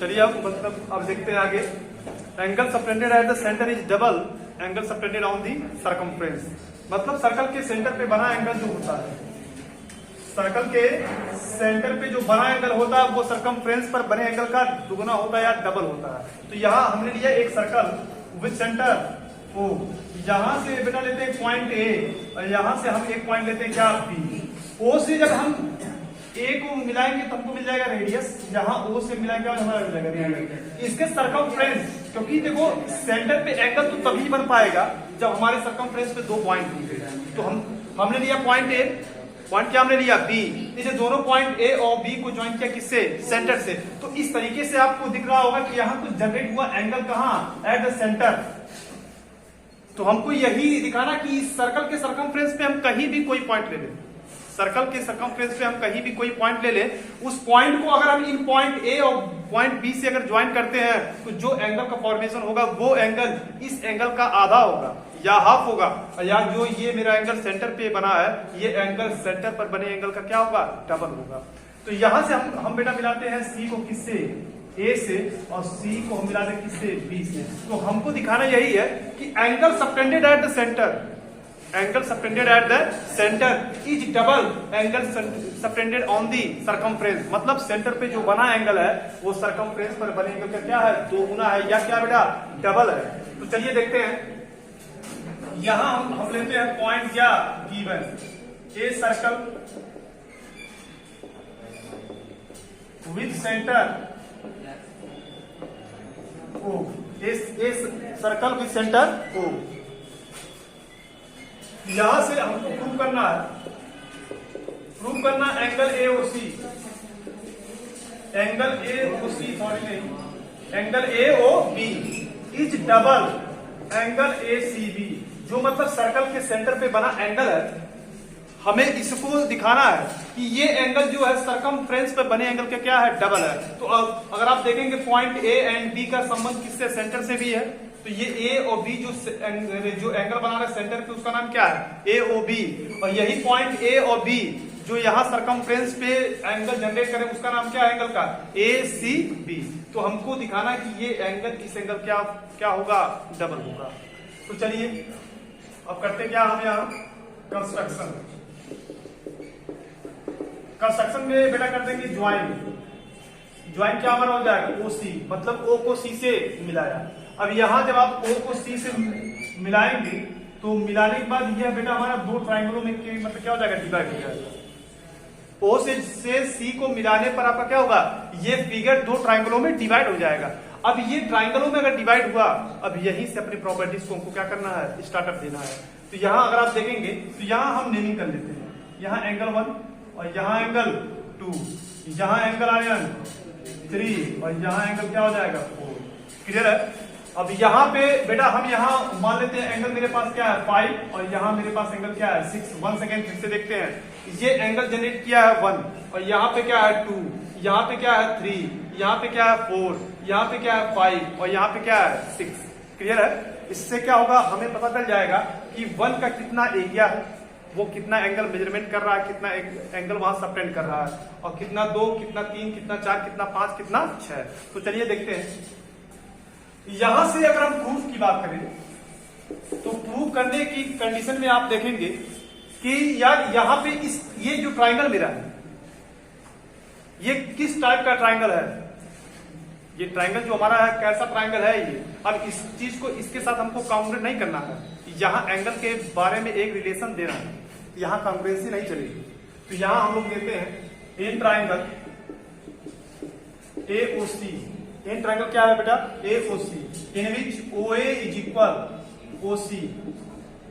चलिए अब देखते हैं आगे। Angle subtended at the centre is double angle subtended on the circumference. मतलब सर्कल के सेंटर पे बना एंगल जो होता है, सर्कल के सेंटर पे जो बना एंगल होता है वो सरकमफ्रेंस पर बने एंगल का दुगना होता है या डबल होता है। तो यहाँ हमने लिया एक सर्कल विद सेंटर ओ, यहां से बेटा लेते हैं पॉइंट ए और यहां से हम एक पॉइंट लेते हैं क्या बी। ओ से जब हम ए को मिलाएंगे तो हमको मिल जाएगा रेडियस, जहां ओ से मिलाएंगे हमारा मिल जाएगा रेडियस। इसके सरकमफ्रेंस, क्योंकि देखो सेंटर पे एंगल तो तभी बन पाएगा जब हमारे सरकमफ्रेंस पे दो पॉइंट होंगे। तो हमने लिया पॉइंट ए, पॉइंट क्या हमने लिया बी, इसे दोनों पॉइंट ए और बी को ज्वाइन किया किससे, सेंटर से। तो इस तरीके से आपको दिख रहा होगा कि यहाँ कुछ जनरेट हुआ एंगल कहाँ, एट द सेंटर। तो हमको यही दिखाना कि इस सर्कल के सरकमफ्रेंस पे हम कहीं भी कोई पॉइंट ले लें, सर्कल के सरकमफ्रेंस पे हम कहीं भी कोई पॉइंट ले लें, उस पॉइंट को अगर हम इन पॉइंट ए और पॉइंट बी से अगर ज्वाइन करते हैं तो जो एंगल का फॉर्मेशन होगा वो एंगल इस एंगल का आधा होगा या हाफ होगा, या जो ये मेरा एंगल सेंटर पे बना है ये एंगल सेंटर पर बने एंगल का क्या होगा, डबल होगा। तो यहां से हम बेटा मिलाते हैं सी को किससे, ए से, और सी को हम मिलाते हैं किससे, बी से। तो हमको दिखाना यही है कि angle subtended at the centre, angle subtended at the centre is double angle subtended on the circumference. मतलब सेंटर पे जो बना एंगल है वो सरकमफ्रेंस पर बने एंगल का क्या है, दो गुना है या क्या बेटा, डबल है। तो चलिए देखते हैं। यहां हम लेते हैं पॉइंट क्या given, a circle with centre O, इस सर्कल विद सेंटर ओ। यहां से हमको प्रूव करना angle A O C, angle A O C, sorry नहीं, angle A O B is double angle A C B. जो मतलब सर्कल के सेंटर पे बना एंगल है, हमें इसको दिखाना है कि ये एंगल जो है सरकमफ्रेंस पे बने एंगल का क्या है, डबल है। तो अगर आप देखेंगे पॉइंट ए एंड बी का संबंध किससे, सेंटर से भी है। तो ये ए और बी जो एंगल बना रहा है सेंटर पे उसका नाम क्या है, ए ओ बी। और यही पॉइंट ए और बी जो यहाँ सरकमफ्रेंस पे एंगल जनरेट करे उसका नाम क्या है एंगल का, ए सी बी। तो हमको दिखाना है कि ये एंगल इस एंगल क्या होगा, डबल होगा। तो चलिए अब करते क्या हम यहाँ कंस्ट्रक्शन में बेटा कर देंगे ज्वाइन। ज्वाइन क्या हमारा हो जाएगा, ओ सी, मतलब ओ को सी से मिलाया। अब यहां जब आप ओ को सी से मिलाएंगे तो मिलाने के बाद यह बेटा हमारा दो ट्राइंगलों में मतलब क्या हो जाएगा, डिवाइड हो जाएगा। ओ से सी को मिलाने पर आपका क्या होगा, ये फिगर दो ट्राइंगलों में डिवाइड हो जाएगा। अब ये ट्राइंगलों में अगर डिवाइड हुआ, अब यहीं से अपनी प्रॉपर्टीज को हमको क्या करना है, स्टार्टअप देना है। तो यहाँ अगर आप देखेंगे तो यहाँ हम नेमिंग कर लेते हैं, यहाँ एंगल 1 और यहाँ एंगल 2, यहाँ एंगल आया 3 और यहाँ एंगल क्या हो जाएगा, 4। क्लियर है। अब यहाँ पे बेटा हम यहाँ मान लेते हैं एंगल मेरे पास क्या है 5 और यहाँ मेरे पास एंगल क्या है 6। 1 सेकेंड फिर से देखते हैं। ये एंगल जनरेट किया है 1 और यहाँ पे क्या है 2, यहाँ पे क्या है 3, यहाँ पे क्या है 4, यहाँ पे क्या है 5 और यहाँ पे क्या है 6। क्लियर है। इससे क्या होगा, हमें पता चल जाएगा कि 1 का कितना एरिया है, वो कितना एंगल मेजरमेंट कर रहा है, कितना एंगल वहां सबटेंड कर रहा है, और कितना 2, कितना 3, कितना 4, कितना 5, कितना 6। तो चलिए देखते हैं। यहां से अगर हम प्रूफ की बात करें तो प्रूफ करने की कंडीशन में आप देखेंगे कि यार यहाँ पे ये जो ट्राइंगल मेरा है ये किस टाइप का ट्राइंगल है, ये ट्राइंगल जो हमारा है कैसा ट्राइंगल है ये। अब इस चीज को इसके साथ हमको काउंटर नहीं करना है, यहाँ एंगल के बारे में एक रिलेशन देना है, यहाँ कॉन्ग्रुएंसी नहीं चलेगी। तो यहाँ हम लोग देते हैं in triangle A O C. In triangle क्या है बेटा, A O C, in which O A is equal O C,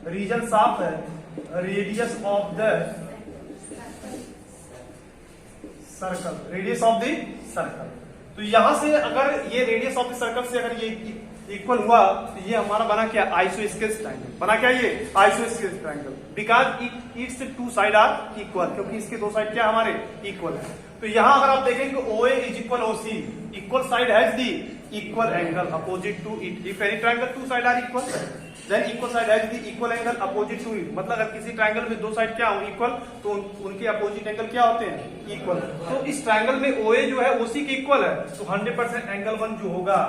reason साफ है, radius of the circle, radius of the circle. तो यहां से अगर ये रेडियस ऑफ द सर्कल से अगर ये इक्वल हुआ तो ये हमारा बना क्या, आइसोस्केलेस ट्रायंगल बना क्या, ये isosceles triangle, because it's two side are equal, क्योंकि इसके दो साइड क्या हमारे इक्वल है। तो यहां अगर आप देखेंगे OA is equal OC, equal side has the equal angle opposite to it. If any triangle two side are equal then equal side has the equal angle opposite to it. मतलब अगर किसी triangle में दो side क्या हो equal, तो उनके opposite angle क्या होते हैं इक्वल। तो इस ट्रायंगल में OA जो है OC के इक्वल है, तो 100% एंगल 1 जो होगा,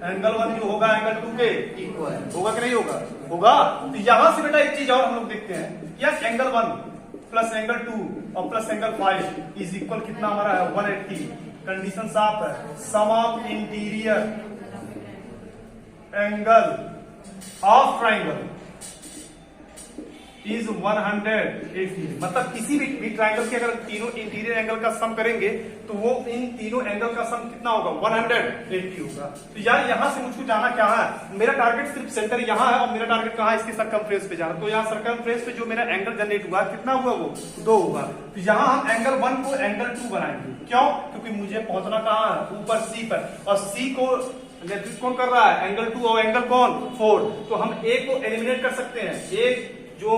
एंगल 1 जो होगा एंगल 2 के इक्वल होगा कि नहीं होगा, होगा। तो यहां से बेटा एक चीज और हम लोग देखते हैं, यस एंगल 1 प्लस एंगल 2 और प्लस एंगल 5 इज इक्वल कितना हमारा है 180। कंडीशन साफ है, sum of interior angle of triangle is 180। मतलब किसी भी ट्राइंगल के अगर तीनों इंटीरियर एंगल का सम करेंगे तो वो इन तीनों एंगल का सम कितना होगा 180 होगा। तो यार यहां से मुझको जाना क्या है, मेरा टारगेट सिर्फ सेंटर यहां है और मेरा टारगेट कहां है इसके सर्कमफ्रेंस पे जाना। तो यहाँ सर्कमफ्रेंस पे जो मेरा एंगल जनरेट हुआ कितना हुआ वो 2 हुआ। तो यहाँ हम एंगल 1 को एंगल 2 बनाएंगे, क्यों, क्योंकि मुझे पहुंचना कहां है ऊपर C पर, और C को नेतृत्व कौन कर रहा है एंगल 2 और एंगल कौन 4। तो हम A को एलिमिनेट कर सकते हैं, A जो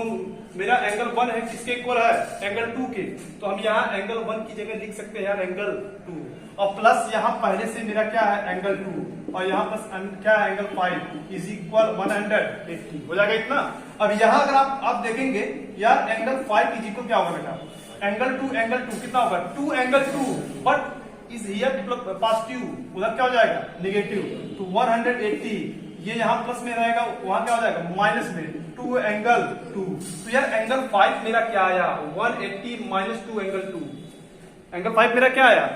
मेरा एंगल 1 है किसके इक्वल है एंगल 2 के, तो हम यहाँ एंगल 1 की जगह लिख सकते हैं यार एंगल 2, और प्लस यहाँ पहले से मेरा क्या है एंगल 2 और यहाँ प्लस क्या है एंगल 5 इज इक्वल 180 हो जाएगा इतना। अब यहाँ अगर आप देखेंगे यार एंगल 5 इज इक्वल क्या होगा बेटा एंगल 2 कितना होगा 2 angle 2 but is here positive, उधर क्या हो जाएगा नेगेटिव, तो 180 ये यहाँ प्लस में रहेगा वहां क्या हो जाएगा माइनस में 2 एंगल 2। तो यार एंगल 5 मेरा क्या आया 180 माइनस 2 एंगल 2, एंगल 5 मेरा क्या आया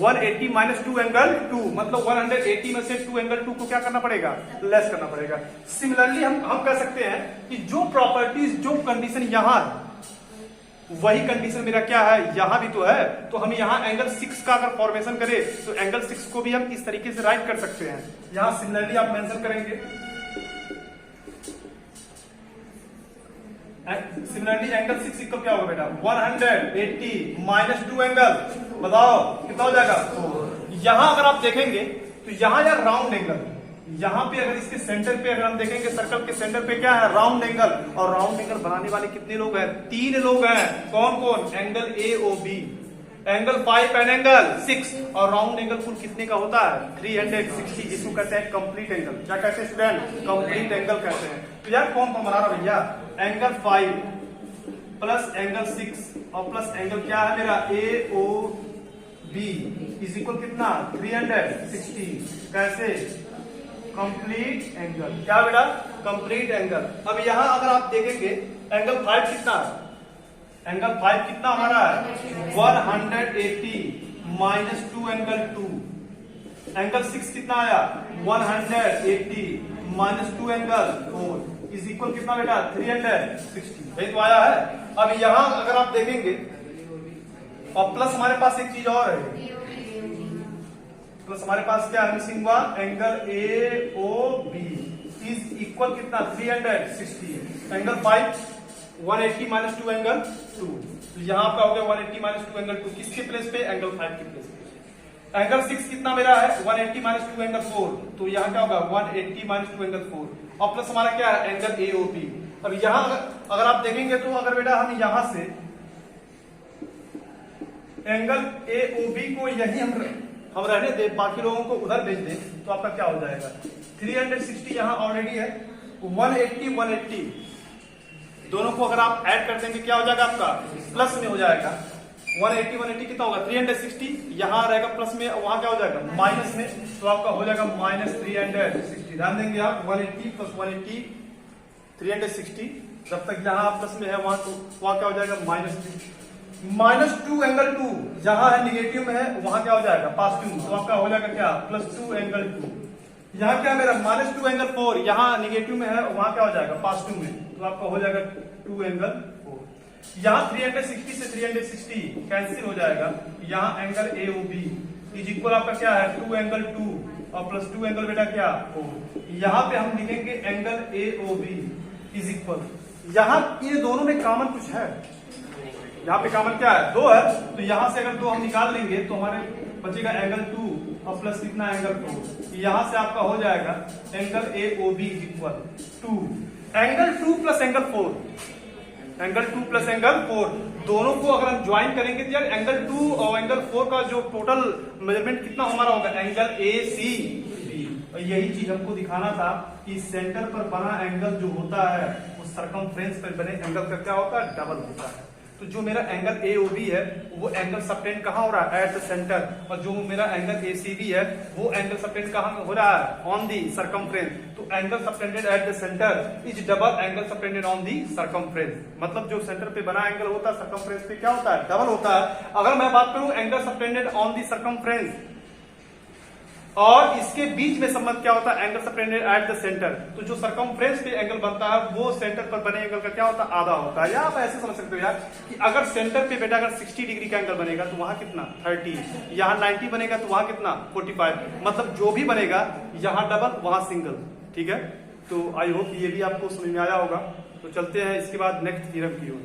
180 माइनस 2 एंगल 2, मतलब 180 में से 2 एंगल 2 को क्या करना पड़ेगा लेस करना पड़ेगा। सिमिलरली हम कह सकते हैं कि जो प्रॉपर्टीज जो कंडीशन यहां है वही कंडीशन मेरा क्या है यहां भी तो है। तो हम यहां एंगल 6 का अगर फॉर्मेशन करें तो एंगल 6 को भी हम इस तरीके से राइट कर सकते हैं। यहां सिमिलरली आप मेंशन करेंगे, सिमिलरली एंगल 6 इक्वल क्या होगा बेटा 180 माइनस 2 एंगल, बताओ कितना हो जाएगा। यहां अगर आप देखेंगे तो यहां यार राउंड एंगल, यहां पे अगर इसके सेंटर पे अगर हम देखेंगे सर्कल के सेंटर पे क्या है राउंड एंगल, और राउंड एंगल बनाने वाले कितने लोग हैं 3 लोग हैं, कौन कौन angle AOB, angle 5 and angle 6, और राउंड एंगल कुल कितने का होता है 360, जिसको कहते हैं कंप्लीट एंगल। क्या कहते हैं स्टूडेंट कंप्लीट एंगल कहते हैं। तो यार कौन कौन बना रहा भैया एंगल 5 प्लस एंगल 6 और प्लस एंगल क्या है मेरा AOB इज इक्वल कितना 360, कैसे कंप्लीट एंगल, क्या बेटा कंप्लीट एंगल। अब यहां अगर आप देखेंगे एंगल 5 कितना है, एंगल 5 कितना हमारा है 180 माइनस 2 एंगल 2, एंगल 6 कितना आया 180 माइनस 2 एंगल 4 इज इक्वल कितना बेटा 360, वही तो आया है। अब यहां अगर आप देखेंगे और प्लस हमारे पास एक चीज और है, प्लस हमारे पास क्या मिसिंग हुआ एंगल AOB इज इक्वल कितना 360, एंगल 5 180 माइनस 2 एंगल 2, तो यहां आपका हो गया 180 माइनस 2 एंगल 2 किसके प्लेस पे एंगल 5 के प्लेस पे। एंगल 6 कितना मेरा है 180 माइनस 2 एंगल 4, तो यहां क्या होगा 180 माइनस 2 एंगल 4, और प्लस हमारा क्या है एंगल AOB। अब यहां अगर आप देखेंगे तो अगर बेटा हम यहां से एंगल AOB को यही हम रहने दे बाकी लोगों को उधर भेज दें तो आपका क्या हो जाएगा 360 यहां ऑलरेडी है 180 180 दोनों को अगर आप ऐड कर देंगे क्या हो जाएगा आपका प्लस में हो जाएगा 180 180 कितना होगा 360, यहां रहेगा प्लस में वहां क्या हो जाएगा माइनस में, तो आपका हो जाएगा माइनस 360। ध्यान देंगे आप 180 प्लस 180 360, जब तक यहां प्लस में है वहां तो वहां क्या हो जाएगा माइनस 2 एंगल 2, जहां है निगेटिव में है वहां क्या हो जाएगा पॉजिटिव, तो आपका हो जाएगा क्या प्लस 2 एंगल 2। यहाँ क्या मेरा माइनस 2 एंगल 4, यहाँ निगेटिव में है वहां क्या हो जाएगा पॉजिटिव में, तो आपका हो जाएगा 2 एंगल 4। यहाँ 360 से 360 कैंसिल हो जाएगा, यहाँ एंगल AOB इज इक्वल आपका क्या है 2 एंगल 2 और प्लस 2 एंगल बेटा क्या 4। यहाँ पे हम लिखेंगे एंगल AOB इज इक्वल, यहाँ ये दोनों में कॉमन कुछ है, यहाँ पे कॉमन क्या है 2 है, तो यहां से अगर 2 हम निकाल लेंगे तो हमारे बचेगा एंगल 2 और प्लस कितना एंगल 4, यहां से आपका हो जाएगा angle AOB is equal 2 angle 2 plus angle 4, angle 2 plus angle 4 दोनों को अगर हम ज्वाइन करेंगे तो यार एंगल 2 और एंगल 4 का जो टोटल मेजरमेंट कितना हमारा होगा, एंगल ए सी बी। और यही चीज हमको दिखाना था कि सेंटर पर बना एंगल जो होता है वो सरकमफ्रेंस पर बने एंगल का क्या होता है, डबल होता है। तो जो मेरा एंगल AOB है वो एंगल सबटेंड कहाँ हो रहा है, एट द सेंटर, और जो मेरा एंगल ACB है वो एंगल सबटेंड कहाँ हो रहा है, ऑन दी सरकमफ्रेंस। तो angle subtended at the centre is double angle subtended on the circumference. मतलब जो सेंटर पे बना एंगल होता है सरकमफ्रेंस पे क्या होता है, डबल होता है। अगर मैं बात करूं angle subtended on the circumference और इसके बीच में संबंध क्या होता है, angle subtended at the centre, तो जो सरकमफ्रेंस पे एंगल बनता है वो सेंटर पर बने एंगल का क्या होता है, आधा होता है। या आप ऐसे समझ सकते हो यार कि अगर सेंटर पे बेटा अगर 60 डिग्री का एंगल बनेगा तो वहां कितना 30, यहाँ 90 बनेगा तो वहां कितना 45, मतलब जो भी बनेगा यहाँ डबल वहां सिंगल। ठीक है, तो आई होप ये भी आपको समझ में आया होगा। तो चलते हैं इसके बाद नेक्स्ट थ्योरम की ओर।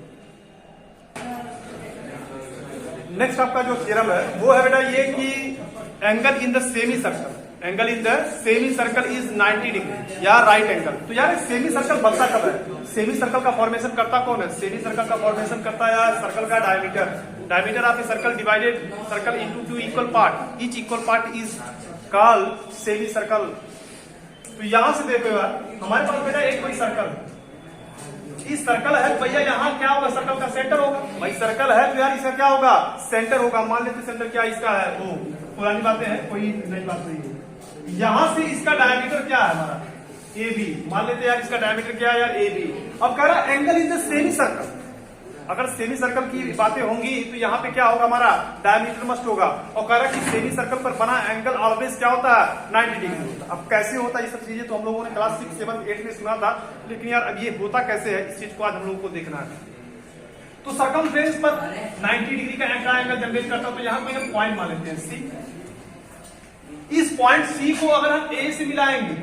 नेक्स्ट आपका जो थ्योरम है वो है बेटा ये कि angle in the semi circle, angle in the semi circle is 90 degree या राइट एंगल। तो यार सेमी सर्कल बनता कब है, सेमी सर्कल का फॉर्मेशन करता कौन है, सेमी सर्कल का फॉर्मेशन करता है यार सर्कल का diameter. Diameter of a circle divided circle into 2 equal part, each equal part is called semi circle. तो यहां से देखो यार हमारे पास बेटा एक कोई सर्कल, इस सर्कल है भैया, यहाँ क्या होगा, सर्कल का सेंटर होगा। भाई सर्कल है तो यार इसका क्या होगा, सेंटर होगा। मान लेते सेंटर क्या इसका है, वो पुरानी बातें हैं, कोई नई बात नहीं है। यहां से इसका डायमीटर क्या है हमारा, AB। मान लेते यार इसका डायमीटर क्या है यार AB। अब कह रहा angle in the semi circle, अगर सेमी सर्कल की बातें होंगी तो यहाँ पे क्या होगा हमारा, डायमीटर मस्ट होगा। और कह रहा कि सेमी सर्कल पर बना एंगल ऑलवेज क्या होता है, 90 डिग्री होता है। अब कैसे होता है ये सब चीजें तो हम लोगों ने क्लास 6, 7, 8 में सुना था, लेकिन यार अब ये होता कैसे है इस चीज को आज हम लोगों को देखना है। तो सरकमफ्रेंस पर 90 डिग्री का एंगल जनरेट करता है। तो यहाँ कोई हम पॉइंट मान लेते हैं C। इस पॉइंट C को अगर हम A से मिलाएंगे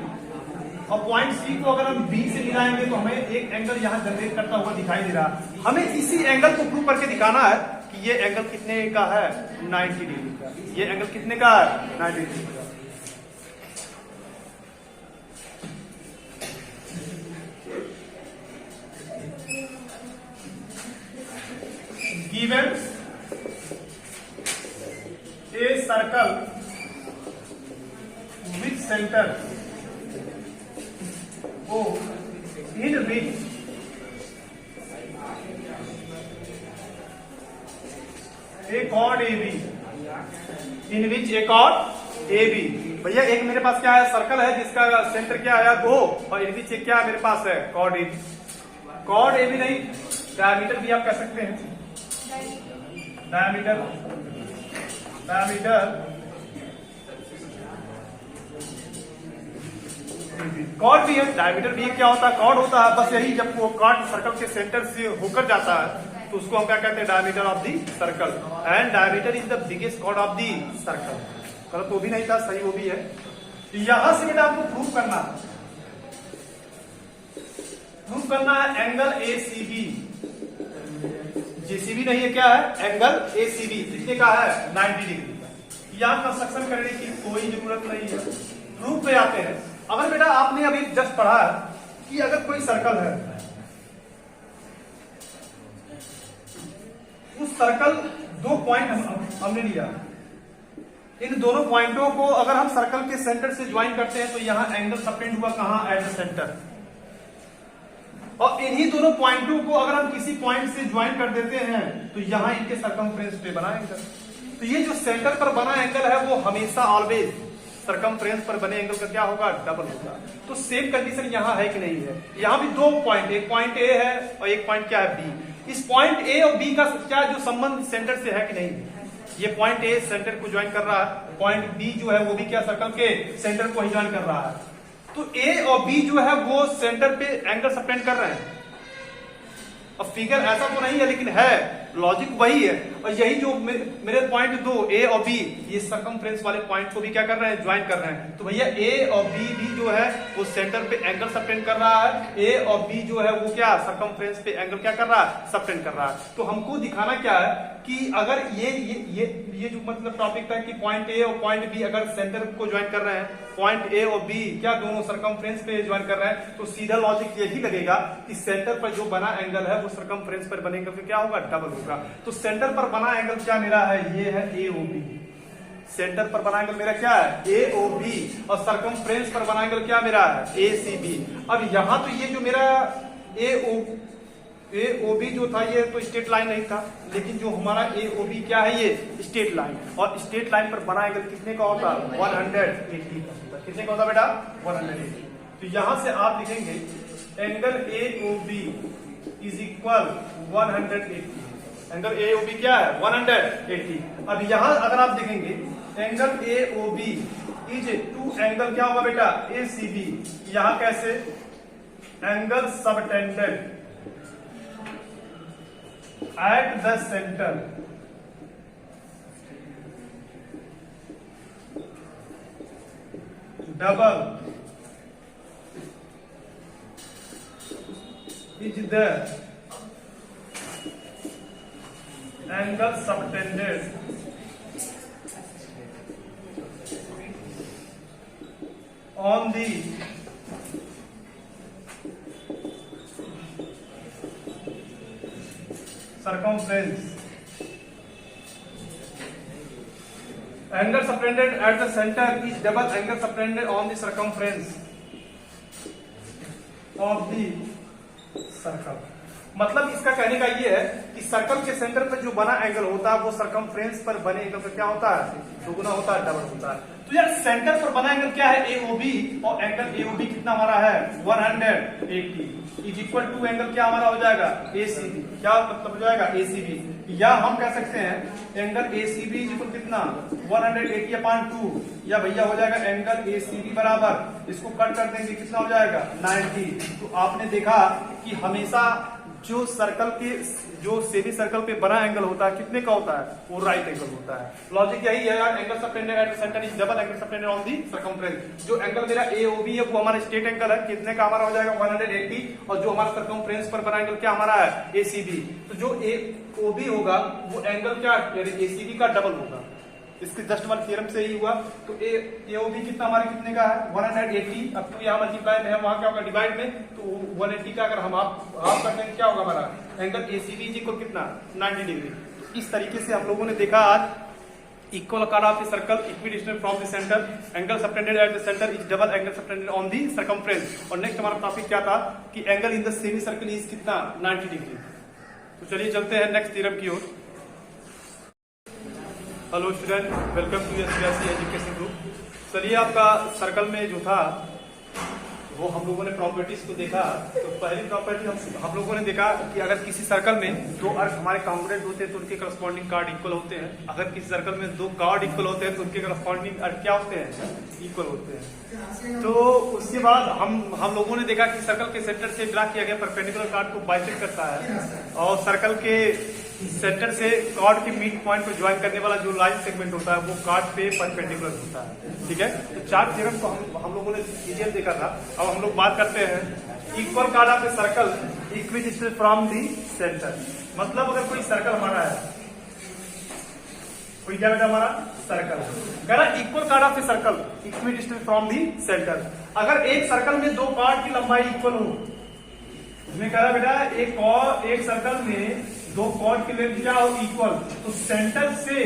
और पॉइंट C को अगर हम B से मिलाएंगे तो हमें एक एंगल यहाँ जनरेट करता हुआ दिखाई दे रहा। हमें इसी एंगल को प्रूव करके दिखाना है कि ये एंगल कितने का है, 90 डिग्री का। ये एंगल कितने का है, 90 डिग्री का। Given a circle with centre O in which a chord AB, in which a chord AB। भैया एक मेरे पास क्या है, सर्कल है जिसका सेंटर क्या है O, और इन बीच क्या मेरे पास है, chord AB। chord AB नहीं, डायमीटर भी आप कह सकते हैं, डायमीटर कॉर्ड भी है, डायमीटर भी क्या होता है, कॉर्ड होता है। बस यही जब वो कॉर्ड सर्कल के सेंटर से होकर जाता है तो उसको हम क्या कहते हैं, diameter of the circle. And diameter is the biggest chord of the circle. गलत वो भी नहीं था, सही वो भी है। यहां से बेटा आपको प्रूव करना है एंगल ACB। JCB नहीं है, क्या है, एंगल ACB कितने का है, 90 डिग्री का। यहां कंस्ट्रक्शन करने की कोई जरूरत नहीं है, प्रूफ पे आते हैं। अगर बेटा आपने अभी जस्ट पढ़ा कि अगर कोई सर्कल है, उस सर्कल 2 पॉइंट हमने लिया, इन दोनों पॉइंटों को अगर हम सर्कल के सेंटर से ज्वाइन करते हैं तो यहां एंगल सबटेंड हुआ कहां, एट द सेंटर। और इन्हीं दोनों पॉइंटों को अगर हम किसी पॉइंट से ज्वाइन कर देते हैं तो यहां इनके सरकमफ्रेंस पे बना एंगल। तो ये जो सेंटर पर बना एंगल है वो हमेशा ऑलवेज सरकमफ्रेंस पर बने एंगल का क्या होगा, डबल होगा। तो सेम कंडीशन यहाँ है कि नहीं है। यहाँ भी 2 पॉइंट, एक पॉइंट A है और एक पॉइंट क्या है B। इस पॉइंट A और B का क्या जो संबंध सेंटर से है कि नहीं। ये पॉइंट A सेंटर को ज्वाइन कर रहा है, पॉइंट B जो है वो भी क्या सर्कल के सेंटर को ही ज्वाइन कर रहा है। तो A और B जो है वो सेंटर पे एंगल सबटेंड कर रहे हैं। अब फिगर ऐसा तो नहीं है लेकिन है, लॉजिक वही है। और यही जो मेरे पॉइंट 2 A और B, ये सरकमफ्रेंस वाले पॉइंट को भी क्या कर रहे हैं, ज्वाइन कर रहे हैं। तो भैया A और B भी जो है वो सेंटर पे एंगल सबटेंड कर रहा है। A और B जो है वो क्या सरकमफ्रेंस पे एंगल क्या कर रहा है, सबटेंड कर रहा है। तो हमको दिखाना क्या है कि अगर ये जो मतलब टॉपिक था कि पॉइंट A और पॉइंट B अगर सेंटर को ज्वाइन कर रहे हैं, पॉइंट A और B क्या दोनों सरकमफ्रेंस पे ज्वाइन कर रहे हैं, तो सीधा लॉजिक यही लगेगा कि सेंटर पर जो बना एंगल है वो सरकमफ्रेंस पर बने एंगल का क्या होगा, डबल होगा। तो सेंटर पर बना एंगल क्या मेरा है, ये है AOB। सेंटर पर बना एंगल मेरा क्या है, AOB, और सरकमफ्रेंस पर बना एंगल क्या मेरा है, ACB। अब यहां तो ये जो मेरा AOB जो था ये तो स्ट्रेट लाइन नहीं था, लेकिन जो हमारा AOB क्या है, ये स्ट्रेट लाइन, और स्ट्रेट लाइन पर बना एंगल कितने का होता है, 180 का होता है। कितने का होता है बेटा, 180। तो यहां से आप लिखेंगे angle AOB is equal 180। Angle AOB क्या है, 180। अब यहां अगर आप देखेंगे angle AOB is two angle क्या होगा बेटा, ACB। यहां कैसे, angle subtended at the centre double is the angle subtended on the circumference, angle subtended at the center is double angle subtended on the circumference of the circle। मतलब इसका कहने का ये है कि सर्कल के सेंटर पर जो बना एंगल होता है वो सरकमफ्रेंस पर बने एंगल का क्या होता है, दोगुना होता है, डबल होता है। तो यार सेंटर पर बना एंगल क्या है, AOB, और एंगल AOB कितना हमारा है, 180 इज इक्वल टू एंगल क्या हमारा हो जाएगा, ACB। क्या मतलब हो जाएगा, ACB। या हम कह सकते हैं एंगल ACB इज इक्वल कितना, 180/2, या भैया हो जाएगा एंगल ACB बराबर, इसको कट कर देंगे कितना हो जाएगा, 90। तो आपने देखा कि हमेशा जो सर्कल के जो सेमी सर्कल पे बना एंगल होता है कितने का होता है, वो राइट एंगल होता है। लॉजिक यही है यार, angle subtended at the centre is double angle subtended on the circumference. जो एंगल मेरा AOB है वो हमारा स्ट्रेट एंगल है, कितने का हमारा हो जाएगा, 180, और जो हमारा सर्कमफ्रेंस पर बना एंगल क्या हमारा है, ACB। तो जो AOB होगा वो एंगल क्या ACB का डबल होगा। इसके जस्ट वन थ्योरम से ही हुआ। तो AOB कितना हमारे कितने का है, 180। अब तो यहाँ मल्टीप्लाई में है, वहां क्या होगा डिवाइड में, तो 180 का अगर हम हाफ कर देंगे क्या होगा हमारा एंगल ACB इक्वल कितना, 90 डिग्री। इस तरीके से हम लोगों ने देखा आज equal card of the circle equidistant from the centre, angle subtended at the centre is double angle subtended on the circumference. और नेक्स्ट हमारा टॉपिक क्या था कि angle in the semi circle is कितना, 90 डिग्री। तो चलिए चलते हैं नेक्स्ट थ्योरम की ओर। Hello student, welcome to SBIC education group. चलिए आपका सर्कल में जो था वो हम लोगों ने प्रॉपर्टीज को देखा। तो पहली प्रॉपर्टी हम लोगों ने देखा कि अगर किसी सर्कल में दो अर्क हमारे कॉन्ग्रुएंट होते हैं तो उनके करस्पॉन्डिंग कार्ड इक्वल होते हैं। अगर किसी सर्कल में दो कार्ड इक्वल होते हैं तो उनके करस्पॉन्डिंग अर्क क्या होते हैं, इक्वल होते हैं। तो उसके बाद हम लोगों ने देखा कि सर्कल के सेंटर से ड्रा किया गया परपेंडिकुलर कार्ड को बाइसेक्ट करता है, और सर्कल के सेंटर से कार्ड के मिड पॉइंट को ज्वाइन करने वाला जो लाइन सेगमेंट होता है वो कार्ड पे परपेंडिकुलर होता है। ठीक है, तो चार थ्योरम को हम लोगों ने डिटेल देखा था। अब हम लोग बात करते हैं equal card of a circle equidistant from the centre. मतलब अगर कोई सर्कल हमारा है, कोई क्या बेटा हमारा सर्कल कह रहा है equal card of a circle equidistant from the centre. अगर एक सर्कल में दो कार्ड की लंबाई इक्वल हो, उसमें कह रहा बेटा एक सर्कल में दो कॉर्ड की लेंथ क्या हो, इक्वल, तो सेंटर से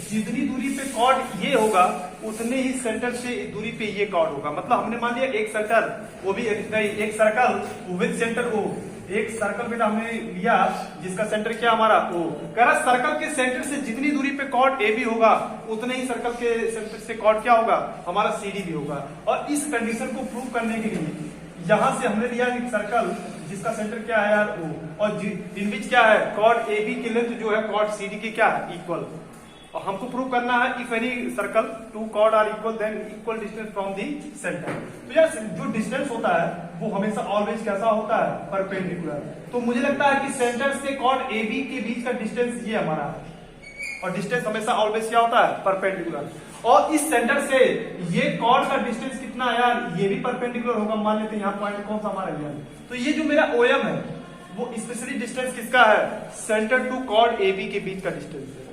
जितनी दूरी पे कॉर्ड ये होगा उतने ही सेंटर से दूरी पे ये कॉर्ड होगा। मतलब हमने मान लिया एक सेंटर, वो भी एक सर्कल विद सेंटर O, एक सर्कल में हमने लिया जिसका सेंटर क्या हमारा O। कह रहा सर्कल के सेंटर से जितनी दूरी पे कॉर्ड AB होगा उतने ही सर्कल के सेंटर से कॉर्ड क्या होगा, हमारा CD भी होगा। और इस कंडीशन को प्रूव करने के लिए यहां से हमने लिया एक सर्कल जिसका सेंटर क्या है यार O, और इन बीच क्या है कॉर्ड AB की लेंथ जो है कॉर्ड CD की क्या है, इक्वल। और हमको प्रूव करना है if any circle two chord are equal then equal distance from the centre. तो यार जो डिस्टेंस होता है वो हमेशा ऑलवेज कैसा होता है, परपेंडिकुलर। तो मुझे लगता है कि सेंटर से कॉर्ड AB के बीच का डिस्टेंस ये हमारा है, और डिस्टेंस हमेशा ऑलवेज क्या होता है, परपेंडिकुलर। और इस सेंटर से ये कॉर्ड का डिस्टेंस कितना है यार, ये भी परपेंडिकुलर होगा। मान लेते हैं यहाँ पॉइंट कौन सा हमारा ये, तो ये जो मेरा OM है वो स्पेशली डिस्टेंस किसका है, सेंटर टू कॉर्ड AB के बीच का डिस्टेंस है।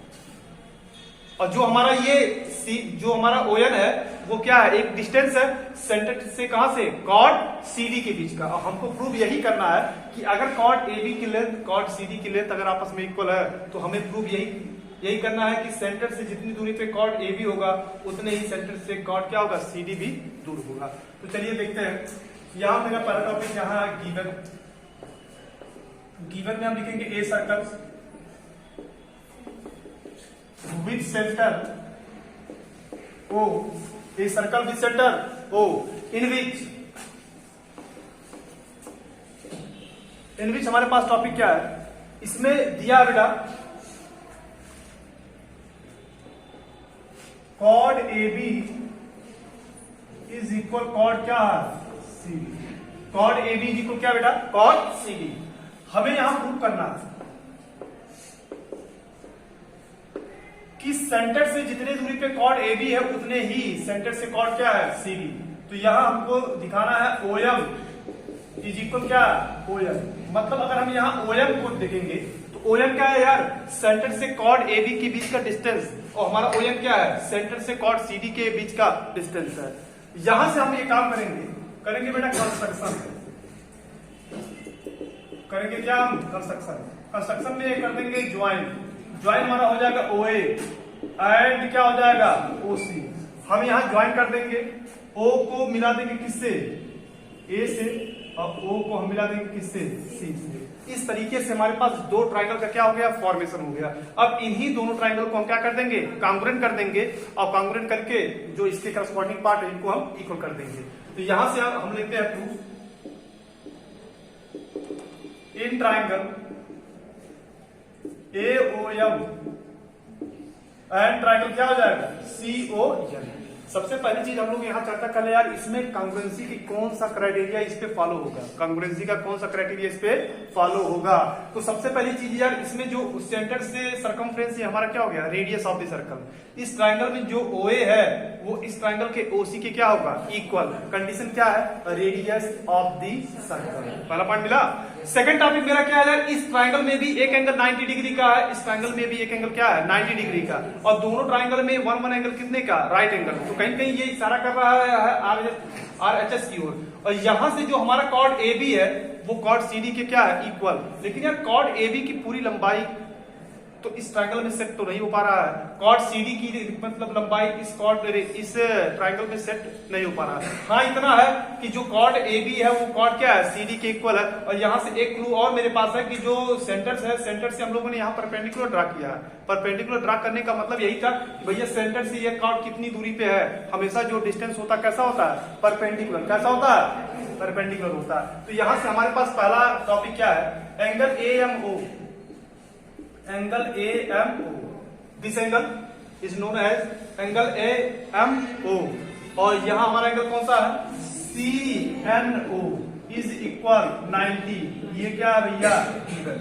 और जो हमारा ये जो हमारा ON है वो क्या है, एक डिस्टेंस है सेंटर से, कहां से, कॉर्ड CD के बीच का। और हमको प्रूव यही करना है कि अगर कॉर्ड AB की लेंथ कॉर्ड CD की लेंथ अगर आपस में इक्वल है तो हमें प्रूव यही करना है कि सेंटर से जितनी दूरी पे कॉर्ड AB होगा उतने ही सेंटर से कॉर्ड क्या होगा, CD भी दूर होगा। तो चलिए देखते हैं। यहां मेरा पहला टॉपिक यहाँ गिवन में हम लिखेंगे ए circle with centre O, a circle with center O, in which हमारे पास टॉपिक क्या है, इसमें दिया बेटा chord AB is equal chord क्या है, CD। Chord AB is equal क्या बेटा, कॉर्ड CD। हमें यहां प्रूव करना है कि सेंटर से जितने दूरी पे कॉर्ड AB है उतने ही सेंटर से कॉर्ड क्या है, CD। तो यहां हमको दिखाना है OM इज इक्वल क्या, OM। मतलब अगर हम यहां OM को देखेंगे तो OM क्या है यार, सेंटर से कॉर्ड AB के बीच का डिस्टेंस, और हमारा OM क्या है, सेंटर से कॉर्ड CD के बीच का डिस्टेंस है। यहां से हम ये काम करेंगे बेटा कंस्ट्रक्शन, करेंगे क्या हम, कंस्ट्रक्शन में कर देंगे ज्वाइन हमारा हो जाएगा OA एंड क्या हो जाएगा, OC। हम यहां ज्वाइन कर देंगे, O को मिला देंगे किससे, A से, और O को हम मिला देंगे किससे, C से। इस तरीके से हमारे पास दो ट्राइंगल का क्या हो गया, फॉर्मेशन हो गया। अब इन्हीं दोनों ट्राइंगल को हम क्या कर देंगे, कांग्रुएंट कर देंगे, और कांग्रुएंट करके जो इसके करस्पॉन्डिंग पार्ट है इनको हम इक्वल कर देंगे। तो यहां से हम लेते हैं proof, in triangle AOM and triangle क्या हो जाएगा, CON। सबसे पहली चीज हम लोग यहाँ चर्चा कर ले यार, इसमें कांग्रुएंसी की कौन सा क्राइटेरिया इस पे फॉलो होगा, कांग्रुएंसी का कौन सा क्राइटेरिया इस पे फॉलो होगा। तो सबसे पहली चीज यार, इसमें जो सेंटर से सरकमफ्रेंस हमारा क्या हो गया, रेडियस ऑफ द सर्कल। इस ट्राइंगल में जो OA है वो इस ट्राइंगल के OC के क्या होगा, इक्वल। कंडीशन क्या है, रेडियस ऑफ द सर्कल। पहला पॉइंट मिला। सेकंड टॉपिक मेरा क्या है, इस ट्राइंगल में भी एक एंगल 90 डिग्री का है, इस ट्राइंगल में भी एक एंगल क्या है, 90 डिग्री का, और दोनों ट्राइंगल में वन एंगल कितने का, राइट एंगल। तो कहीं कहीं ये इशारा कर रहा है RHS की ओर। और यहां से जो हमारा कॉर्ड AB है वो कॉर्ड CD के क्या है, इक्वल। लेकिन यार कॉर्ड AB की पूरी लंबाई तो इस ट्राइंगल में सेट तो नहीं हो पा रहा है, कॉर्ड CD की मतलब लंबाई इस ट्राइंगल में सेट नहीं हो पा रहा है। हाँ इतना है कि जो कॉर्ड AB है वो कॉर्ड क्या है, CD के इक्वल है। और यहां से एक क्लू और मेरे पास है कि जो सेंटर से हम लोगों ने यहाँ परपेंडिकुलर ड्रा किया है। परपेंडिकुलर ड्रा करने का मतलब यही था कि भैया सेंटर से ये कॉर्ड कितनी दूरी पे है। हमेशा जो डिस्टेंस होता है कैसा होता है, परपेंडिकुलर। कैसा होता है, परपेंडिकुलर होता है। तो यहां से हमारे पास पहला टॉपिक क्या है, angle AMO। Angle AMO, this angle is known as angle AMO। और यहां हमारा एंगल कौन सा है, CNO इज इक्वल 90। ये क्या है भैया, इक्वल।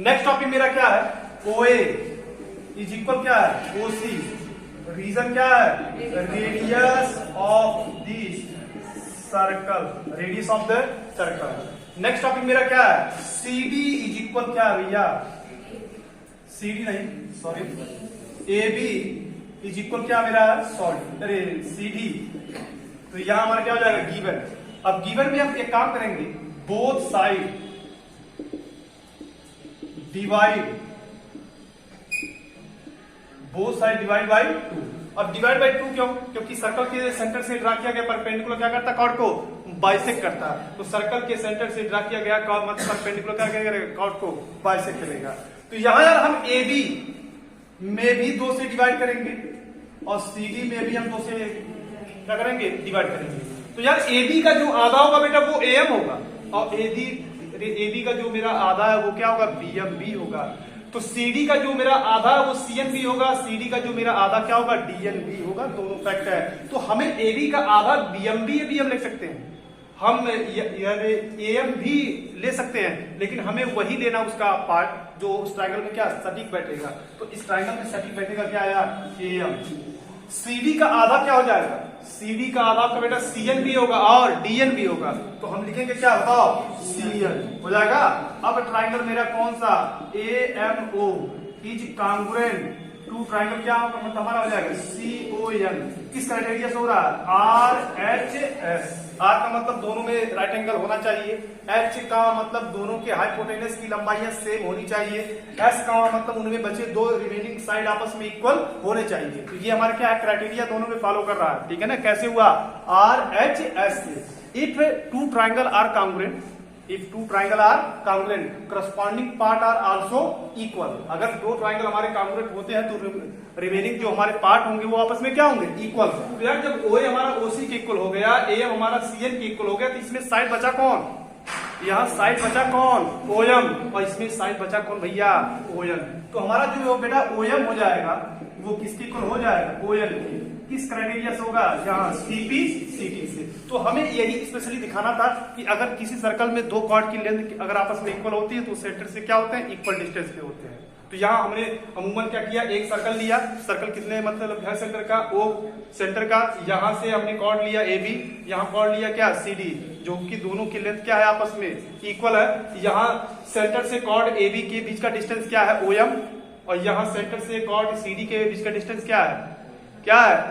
नेक्स्ट टॉपिक मेरा क्या है, OA इज इक्वल क्या है, OC। रीजन क्या है, radius of this circle, radius of the circle. Next topic मेरा क्या है, CD इज इक्वल क्या है भैया, CD नहीं सॉरी, AB इज इक्वल क्या मेरा, सॉरी अरे CD। तो यहां हमारा क्या हो जाएगा, गिवन। अब गिवन में हम एक काम करेंगे, बोथ साइड डिवाइड बाय 2। अब डिवाइड बाय 2 क्यों, क्योंकि सर्कल के सेंटर से ड्रा किया गया परपेंडिकुलर क्या करता है, कॉर्ड को बाइसेक्ट करता है। तो सर्कल के सेंटर से ड्रा किया गया मतलब परपेंडिकुलर क्या करेगा, कॉर्ड को बाइसेक्ट करेगा। तो यहां यार हम AB में भी 2 से डिवाइड करेंगे और CD में भी हम 2 से क्या करेंगे, डिवाइड करेंगे। तो यार AB का जो आधा होगा बेटा वो AM होगा, और AB का जो मेरा आधा है वो क्या होगा, BMB होगा। तो CD का जो मेरा आधा है वो CNB होगा, CD का जो मेरा आधा क्या होगा, DNB होगा। दोनों फैक्ट है। तो हमें AB का आधा BMB भी हम लिख सकते हैं, हम AM भी ले सकते हैं, लेकिन हमें वही लेना उसका पार्ट जो उस ट्राइंगल में क्या सटीक बैठेगा। तो इस ट्राइंगल में सटीक बैठेगा क्या आया, AM। CD का आधा क्या हो जाएगा, CD का आधा आपका बेटा CNB होगा और DNB होगा। तो हम लिखेंगे क्या, बताओ, CN हो जाएगा। अब ट्राइंगल मेरा कौन सा, AMO is congruent to triangle क्या मतलब हमारा हो जाएगा CON। किस क्राइटेरिया से हो रहा है RHS। R का मतलब दोनों में राइट एंगल होना चाहिए, H का मतलब दोनों के हाइपोटेनस की लंबाइयां सेम होनी चाहिए, S का मतलब उनमें बचे दो रिमेनिंग साइड आपस में इक्वल होने चाहिए। तो ये हमारा क्या है क्राइटेरिया दोनों में फॉलो कर रहा है, ठीक है ना। कैसे हुआ RHS से। If two triangle are congruent, if two triangle are congruent corresponding part are also equal. अगर दो ट्राइंगल हमारे कांग्रुएंट होते हैं तो रिमेनिंग जो हमारे पार्ट होंगे वो आपस में क्या होंगे इक्वल। तो यार जब OA हमारा OC के इक्वल हो गया, AM हमारा CN के इक्वल हो गया, तो इसमें साइड बचा कौन, यहाँ साइड बचा कौन OM, और इसमें साइड बचा कौन भैया ON। तो हमारा जो बेटा OM हो जाएगा वो किसके इक्वल हो जाएगा ON के। किस क्राइटेरिया से होगा, यहाँ CP/CT से। तो हमें यही स्पेशली दिखाना था कि अगर किसी सर्कल में दो कॉर्ड की लेंथ अगर आपस में इक्वल होती है तो सेंटर से क्या होते हैं इक्वल डिस्टेंस पे होते हैं। तो यहाँ हमने अमूमन क्या किया, एक सर्कल लिया, सर्कल कितने मतलब है सेंटर का O सेंटर का, यहाँ से हमने कॉर्ड लिया AB, यहाँ कॉर्ड लिया क्या CD, जो कि दोनों की लेंथ क्या है आपस में इक्वल है। यहाँ सेंटर से कॉर्ड AB के बीच का डिस्टेंस क्या है OM, और यहाँ सेंटर से कॉर्ड CD के बीच का डिस्टेंस क्या है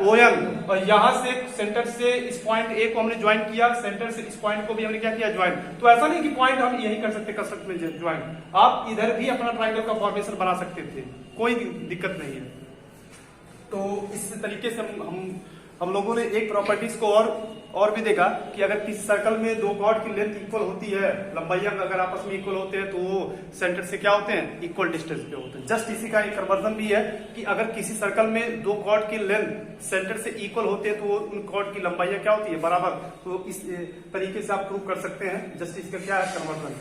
OM, और यहाँ से सेंटर से इस पॉइंट A को हमने ज्वाइन किया, सेंटर से इस पॉइंट को भी हमने क्या किया ज्वाइन। तो ऐसा नहीं कि पॉइंट हम यही कर सकते कंस्ट्रक्ट में ज्वाइन, आप इधर भी अपना ट्राइंगल का फॉर्मेशन बना सकते थे, कोई दिक्कत नहीं है। तो इस तरीके से हम लोगों ने एक प्रॉपर्टीज को और भी देखा कि अगर किसी सर्कल में दो कॉर्ड की लेंथ इक्वल होती है, लंबाइयां अगर आपस में इक्वल होते हैं तो वो सेंटर से क्या होते हैं इक्वल डिस्टेंस पे होते हैं। जस्ट इसी का एक कन्वर्जन भी है कि अगर किसी सर्कल में दो कॉर्ड की लेंथ सेंटर से इक्वल होते हैं तो उन कॉर्ड की लंबाइयां क्या होती है बराबर। तो इस तरीके से आप प्रूव कर सकते हैं, जस्ट इसका क्या है कन्वर्जन।